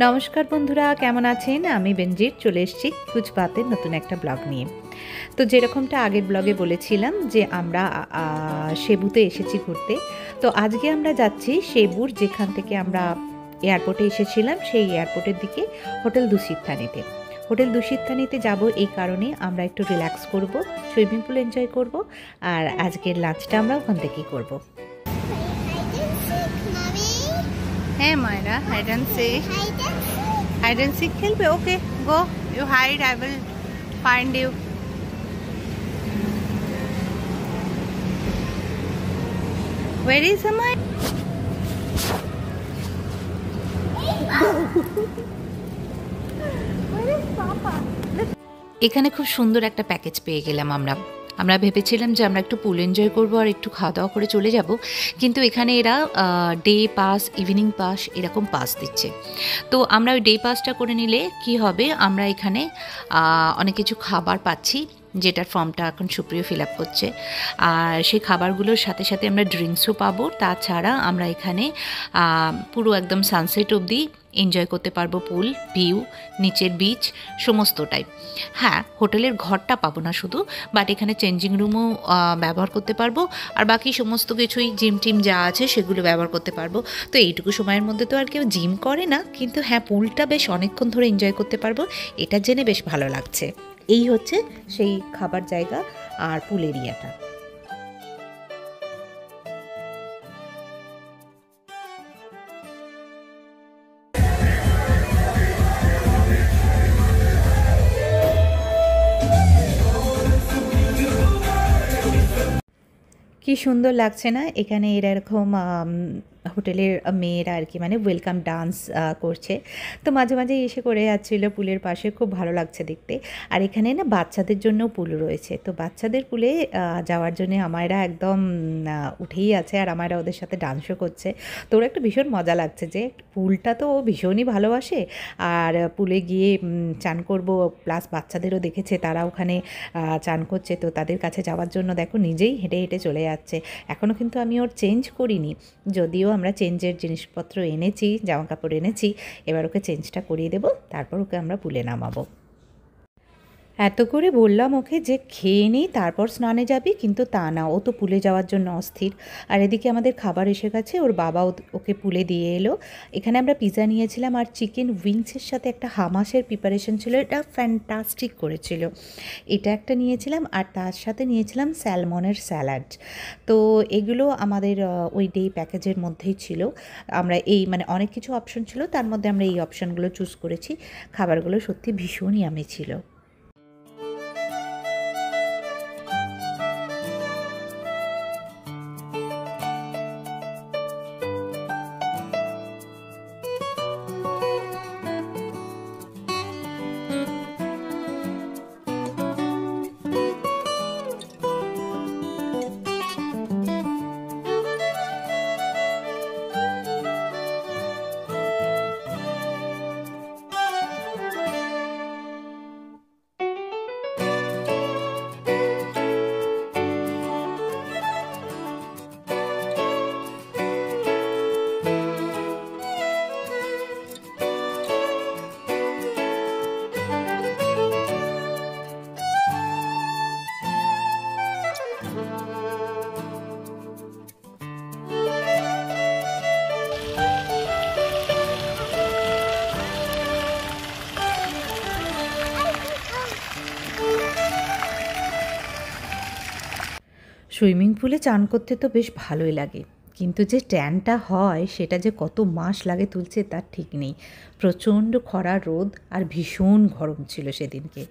নমস্কার বন্ধুরা, কেমন আছেন? আমি বেনজির চলে এসেছি কুচবাতের নতুন একটা ব্লগ নিয়ে। তো যেরকমটা আগের ব্লগে বলেছিলাম যে আমরা সেবুতে এসেছি ঘুরতে। তো আজকে আমরা যাচ্ছি সেবুর, যেখান থেকে আমরা এয়ারপোর্টে এসেছিলাম সেই এয়ারপোর্টের দিকে হোটেল দুশিত্থানিতে। হোটেল দুশিত্থানিতে যাব এই কারণে আমরা একটু রিল্যাক্স করব, সুইমিং পুল এনজয় করব, আর আজকের লাঞ্চটা আমরা ওখান থেকেই করব। হ্যাঁ মায়েরা, hide and seek. Hide and seek খেলবে? Okay, go, you hide, I will find you. Where is Amay? এখানে খুব সুন্দর একটা প্যাকেজ পেয়ে গেলাম আমরা ভেবেছিলাম যে আমরা একটু পুল এনজয় করবো আর একটু খাওয়া দাওয়া করে চলে যাব, কিন্তু এখানে এরা ডে পাস, ইভিনিং পাস এরকম পাস দিচ্ছে। তো আমরা ওই ডে পাসটা করে নিলে কি হবে, আমরা এখানে অনেক কিছু খাবার পাচ্ছি, যেটার ফর্মটা এখন সুপ্রিয় ফিল আপ করছে। আর সেই খাবারগুলোর সাথে সাথে আমরা ড্রিঙ্কসও পাবো। তাছাড়া আমরা এখানে পুরো একদম সানসেট অবধি এনজয় করতে পারবো, পুল ভিউ, নিচের বিচ সমস্তটাই। হ্যাঁ, হোটেলের ঘরটা পাবো না শুধু, বাট এখানে চেঞ্জিং রুমও ব্যবহার করতে পারবো, আর বাকি সমস্ত কিছুই জিম টিম যা আছে সেগুলো ব্যবহার করতে পারবো। তো এইটুকু সময়ের মধ্যে তো আর কেউ জিম করে না, কিন্তু হ্যাঁ, পুলটা বেশ অনেকক্ষণ ধরে এনজয় করতে পারবো, এটা জেনে বেশ ভালো লাগছে। এই হচ্ছে সেই খাবার জায়গা আর পুল এরিয়াটা। কি সুন্দর লাগছে না? এখানে এরকম হোটেলের মেয়েরা আর কি, মানে ওয়েলকাম ডান্স করছে। তো মাঝে মাঝে এসে করে যাচ্ছিলো পুলের পাশে, খুব ভালো লাগছে দেখতে। আর এখানে না বাচ্চাদের জন্যও পুল রয়েছে, তো বাচ্চাদের পুলে যাওয়ার জন্য আমায়রা একদম উঠেই আছে, আর আমায়রা ওদের সাথে ডান্সও করছে। তো ওরা একটু ভীষণ মজা লাগছে যে পুলটা তো ও ভীষণই ভালোবাসে, আর পুলে গিয়ে চান করব, প্লাস বাচ্চাদেরও দেখেছে তারা ওখানে চান করছে, তো তাদের কাছে যাওয়ার জন্য দেখো নিজেই হেঁটে হেঁটে চলে যাচ্ছে। এখনও কিন্তু আমি ওর চেঞ্জ করিনি, যদিও আমরা চেঞ্জের জিনিসপত্র এনেছি, জামা কাপড় এনেছি। এবার ওকে চেঞ্জটা করিয়ে দেবো, তারপর ওকে আমরা পুলে নামাবো। এত করে বললাম ওকে যে খেয়ে নিই তারপর স্নানে যাবি, কিন্তু তা না, ও তো পুলে যাওয়ার জন্য অস্থির। আর এদিকে আমাদের খাবার এসে গেছে, ওর বাবা ওকে পুলে দিয়ে এলো। এখানে আমরা পিৎজা নিয়েছিলাম, আর চিকেন উইংসের সাথে একটা হামাসের প্রিপারেশন ছিল, এটা ফ্যান্টাস্টিক করেছিল। এটা একটা নিয়েছিলাম, আর তার সাথে নিয়েছিলাম স্যালমনের স্যালাড। তো এগুলো আমাদের ওই ডে প্যাকেজের মধ্যেই ছিল। আমরা এই মানে অনেক কিছু অপশন ছিল, তার মধ্যে আমরা এই অপশনগুলো চুজ করেছি। খাবারগুলো সত্যি ভীষণই ইয়ামি ছিল। সুইমিং পুলে চান করতে তো বেশ ভালোই লাগে, কিন্তু যে ট্যানটা হয় সেটা যে কত মাস লাগে তুলছে তার ঠিক নেই। প্রচণ্ড খরা, রোদ, আর ভীষণ গরম ছিল সেদিনকে।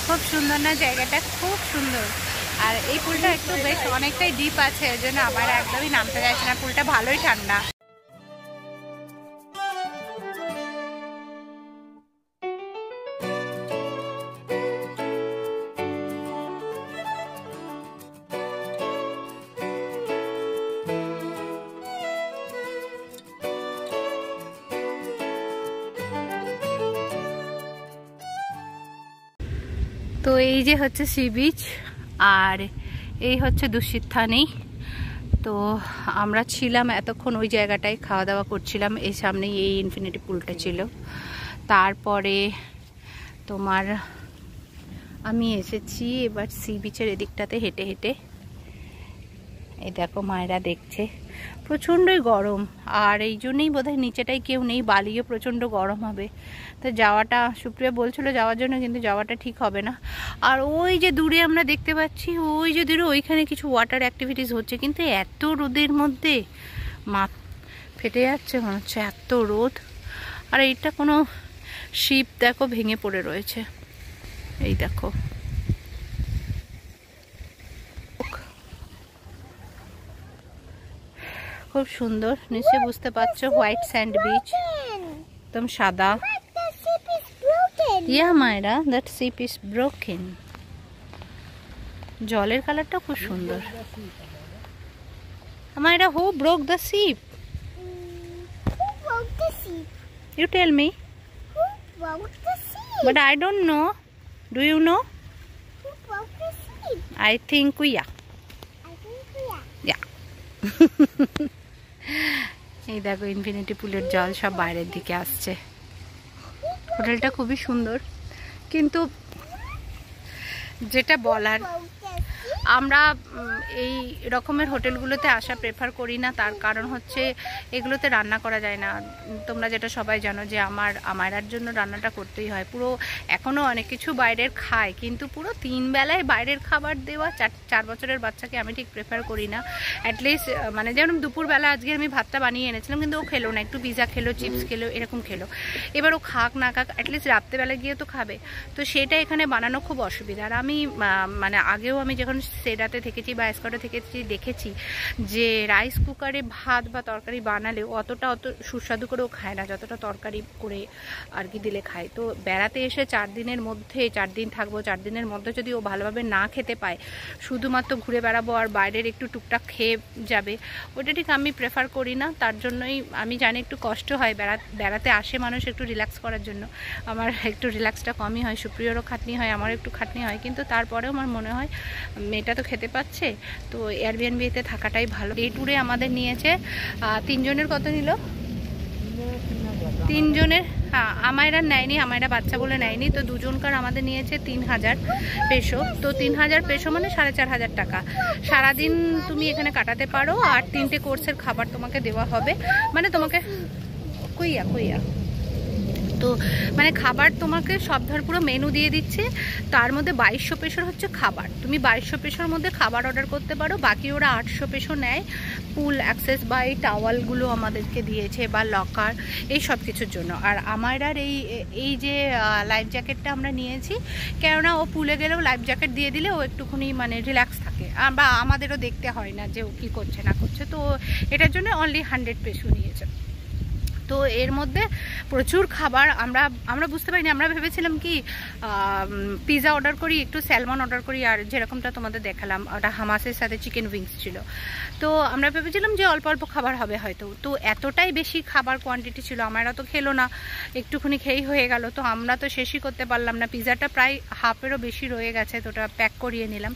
খুব সুন্দর না জায়গাটা? খুব সুন্দর। আর এই পুলটা একটু বেশ অনেকটাই ডিপ আছে, ওই জন্য আমার একদমই নামতে যাচ্ছে না। পুলটা ভালোই ঠান্ডা। তো এই যে হচ্ছে সি বিচ আর এই হচ্ছে দুশিত্থানি। তো আমরা ছিলাম এতক্ষণ ওই জায়গাটায়, খাওয়া দাওয়া করছিলাম, এই সামনেই এই ইনফিনিটি পুলটা ছিল। তারপরে তোমার আমি এসেছি এবার সি বিচের এদিকটাতে হেঁটে হেঁটে। এই দেখো মায়েরা দেখছে, প্রচণ্ডই গরম, আর এই জন্যই বোধহয় নিচেটাই কেউ নেই, বালিও প্রচণ্ড গরম হবে। তো যাওয়াটা, সুপ্রিয়া বলছিল যাওয়ার জন্য, কিন্তু যাওয়াটা ঠিক হবে না। আর ওই যে দূরে আমরা দেখতে পাচ্ছি, ওই যে দূরে ওইখানে কিছু ওয়াটার অ্যাক্টিভিটিস হচ্ছে, কিন্তু এত রোদের মধ্যে মা ফেটে যাচ্ছে মনে হচ্ছে, এত রোদ। আর এইটা কোনো শিপ দেখো ভেঙে পড়ে রয়েছে, এই দেখো। খুব সুন্দর, নিশ্চয়ই বুঝতে পারছো, হোয়াইট স্যান্ড বিচ, একদম সাদা। ইয়া মায়েরা, দ্যাট শিপ ইজ ব্রোকেন। জলের কালারটা খুব সুন্দর। মায়েরা, who broke the ship? You tell me. Who broke the sea? But I don't know. Do you know? Who broke the sea? I think we are. I think we are. Yeah. এই দেখো infinity পুলের জল সব বাইরের দিকে আসছে। হোটেলটা খুবই সুন্দর, কিন্তু যেটা বলার, আমরা এই রকমের হোটেলগুলোতে আসা প্রেফার করি না। তার কারণ হচ্ছে এগুলোতে রান্না করা যায় না। তোমরা যেটা সবাই জানো যে আমারার জন্য রান্নাটা করতেই হয়। পুরো এখনও অনেক কিছু বাইরের খায়, কিন্তু পুরো 3 বেলায় বাইরের খাবার দেওয়া 4 বছরের বাচ্চাকে আমি ঠিক প্রেফার করি না। অ্যাটলিস্ট মানে যেমন দুপুরবেলা আজকে আমি ভাতটা বানিয়ে এনেছিলাম, কিন্তু ও খেলো না, একটু পিজা খেলো, চিপস খেলো, এরকম খেলো। এবার ও খাক না খাক, অ্যাটলিস্ট রাত্রেবেলা গিয়ে তো খাবে। তো সেটা এখানে বানানো খুব অসুবিধা। আর আমি মানে আগেও আমি যখন সেডাতে থেকেছি বা এসকটে থেকেছি, দেখেছি যে রাইস কুকারে ভাত বা তরকারি বানালে অত সুস্বাদু করেও খায় না, যতটা তরকারি করে আর কি দিলে খায়। তো বেড়াতে এসে 4 দিনের মধ্যে, 4 দিন থাকবো, 4 দিনের মধ্যে যদি ও ভালোভাবে না খেতে পায়, শুধুমাত্র ঘুরে বেড়াবো আর বাইরের একটু টুকটাক খেয়ে যাবে, ওটা ঠিক আমি প্রেফার করি না। তার জন্যই আমি জানি একটু কষ্ট হয়, বেড়াতে আসে মানুষ একটু রিল্যাক্স করার জন্য। আমার একটু রিল্যাক্সটা কমই হয়, সুপ্রিয়রও খাটনি হয়, আমারও একটু খাটনি হয়, কিন্তু তারপরেও আমার মনে হয় মেয়েটা তো খেতে পাচ্ছে, তো এয়ারবিএনবিতে থাকাটাই ভালো। এই ট্যুরে আমাদের নিয়েছে 3 জনের, কত নিল? 3 জনের। হ্যাঁ, আমায়রা নেয়নি, আমায়রা বাচ্চা বলে নেয়নি। তো 2 জনকার আমাদের নিয়েছে 3000 পেসো। তো 3000 পেসো মানে 4500 টাকা। সারাদিন তুমি এখানে কাটাতে পারো, আর 3টে কোর্সের খাবার তোমাকে দেওয়া হবে। মানে তোমাকে কইয়া তো মানে খাবার তোমাকে সব ধর পুরো মেনু দিয়ে দিচ্ছে। তার মধ্যে 2200 পেসোর হচ্ছে খাবার। তুমি 2200 পেসোর মধ্যে খাবার অর্ডার করতে পারো, বাকি ওরা 800 পেসো নেয় পুল অ্যাক্সেস বা এই টাওয়ালগুলো আমাদেরকে দিয়েছে, বা লকার, এই সব কিছুর জন্য। আর আমারার এই যে লাইফ জ্যাকেটটা আমরা নিয়েছি, কেননা ও পুলে গেলেও লাইফ জ্যাকেট দিয়ে দিলে ও একটুখানি মানে রিল্যাক্স থাকে, বা আমাদেরও দেখতে হয় না যে ও কী করছে না করছে। তো এটার জন্য অনলি 100 পেসো নিয়েছে। তো এর মধ্যে প্রচুর খাবার। আমরা বুঝতে পারিনি, আমরা ভেবেছিলাম কি পিৎজা অর্ডার করি, একটু স্যালমন অর্ডার করি, আর যেরকমটা তোমাদের দেখালাম ওটা হামাসের সাথে চিকেন উইংস ছিল। তো আমরা ভেবেছিলাম যে অল্প অল্প খাবার হবে হয়তো। তো এতটাই বেশি খাবার কোয়ান্টিটি ছিল, আমরা তো খেলো না, একটুখানি খেয়েই হয়ে গেল। তো আমরা তো শেষই করতে পারলাম না, পিৎজাটা প্রায় হাফেরও বেশি রয়ে গেছে, তো ওটা প্যাক করিয়ে নিলাম।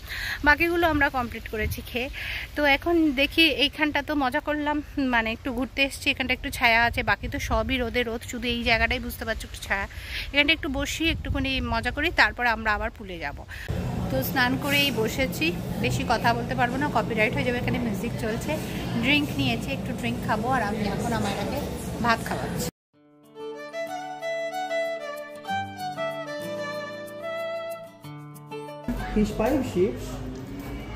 বাকিগুলো আমরা কমপ্লিট করেছি খেয়ে। তো এখন দেখি, এইখানটা তো মজা করলাম, মানে একটু ঘুরতে এসেছি, এখানটা একটু ছায়া আছে, বাকি তো সবই রোদে রোদ, শুধু এই জায়গাটাই বুঝতে পারছো একটু ছায়া। এখানটা একটু বসি, একটুখানি মজা করি, তারপরে আমরা আবার পুলে যাব। তো স্নান করেই বসেছি, বেশি কথা বলতে পারবো না, কপিরাইট হয়ে যাবে। এখানে মিউজিক চলছে, ড্রিঙ্ক নিয়েছি, একটু ড্রিঙ্ক খাবো, আর আমি এখন আমাকে ভাত খাওয়াচ্ছি। His 5 ships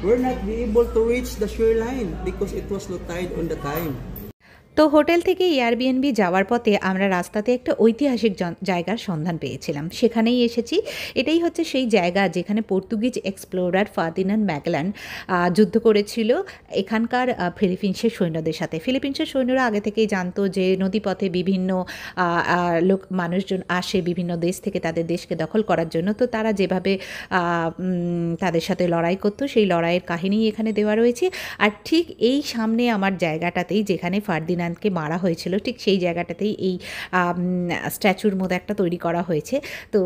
were not be able to reach the shoreline because it was low tide on the time. তো হোটেল থেকে এয়ারবিএনবি যাওয়ার পথে আমরা রাস্তাতে একটা ঐতিহাসিক জায়গার সন্ধান পেয়েছিলাম, সেখানেই এসেছি। এটাই হচ্ছে সেই জায়গা যেখানে পর্তুগিজ এক্সপ্লোরার ফার্দিনান্ড ম্যাগেলান যুদ্ধ করেছিল এখানকার ফিলিপিন্সের সৈন্যদের সাথে। ফিলিপিন্সের সৈন্যরা আগে থেকেই জানতো যে নদীপথে বিভিন্ন মানুষজন আসে বিভিন্ন দেশ থেকে তাদের দেশকে দখল করার জন্য। তো তারা যেভাবে তাদের সাথে লড়াই করতো, সেই লড়াইয়ের কাহিনী এখানে দেওয়া রয়েছে। আর ঠিক এই সামনে আমার জায়গাটাতেই, যেখানে ফার্দিনান্ড ফার্ডিনান্ডকে মারা হয়েছিল ঠিক সেই জায়গাটাতেই এই স্ট্যাচুর মতো একটা তৈরি করা হয়েছে। তো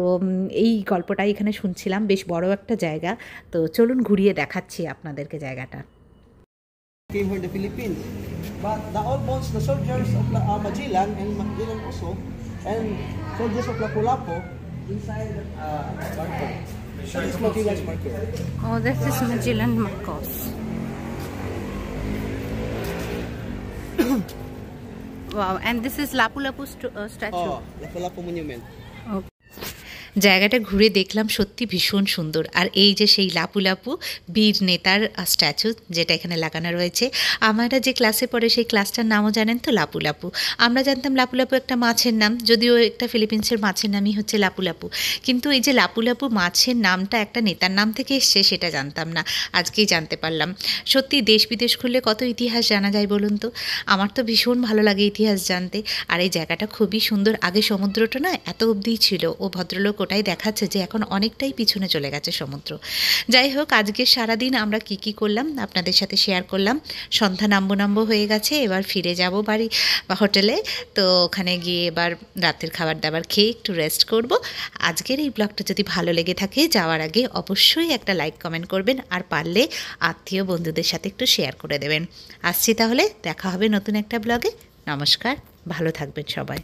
এই গল্পটাই এখানে শুনছিলাম, বেশ বড় একটা জায়গা। তো চলুন ঘুরিয়ে দেখাচ্ছি আপনাদেরকে জায়গাটা। Came here in the Philippines. But the old bones, the soldiers of Magellan and Magellan also, and soldiers of Lapu-Lapu inside marker. So this is Magellan's marker. Oh, this is Magellan Marcos. Wow, and this is Lapu-Lapu statue. Oh, Lapu-Lapu monument. জায়গাটা ঘুরে দেখলাম সত্যি ভীষণ সুন্দর। আর এই যে সেই লাপু বীর নেতার স্ট্যাচু যেটা এখানে লাগানো রয়েছে। আমরা যে ক্লাসে পড়ে সেই ক্লাসটার নামও জানেন তো, লাপু। আমরা জানতাম লাপু একটা মাছের নাম, যদিও একটা ফিলিপিন্সের মাছের নামই হচ্ছে লাপু। কিন্তু এই যে লাপু মাছের নামটা একটা নেতার নাম থেকে এসছে সেটা জানতাম না, আজকেই জানতে পারলাম। সত্যি দেশ বিদেশ খুললে কত ইতিহাস জানা যায় বলুন তো। আমার তো ভীষণ ভালো লাগে ইতিহাস জানতে। আর এই জায়গাটা খুবই সুন্দর। আগে সমুদ্রটা না এত অবধিই ছিল, ও ভদ্রলোক ওটাই দেখাচ্ছে যে এখন অনেকটাই পিছনে চলে গেছে সমুদ্র। যাই হোক, আজকে সারাদিন আমরা কি করলাম আপনাদের সাথে শেয়ার করলাম। সন্ধ্যা নাম্ব হয়ে গেছে, এবার ফিরে যাব বাড়ি বা হোটেলে। তো ওখানে গিয়ে এবার রাতের খাবার দাবার খেয়ে একটু রেস্ট করব। আজকের এই ব্লগটা যদি ভালো লেগে থাকে, যাওয়ার আগে অবশ্যই একটা লাইক কমেন্ট করবেন, আর পারলে আত্মীয় বন্ধুদের সাথে একটু শেয়ার করে দেবেন। আসছি তাহলে, দেখা হবে নতুন একটা ব্লগে। নমস্কার, ভালো থাকবেন সবাই।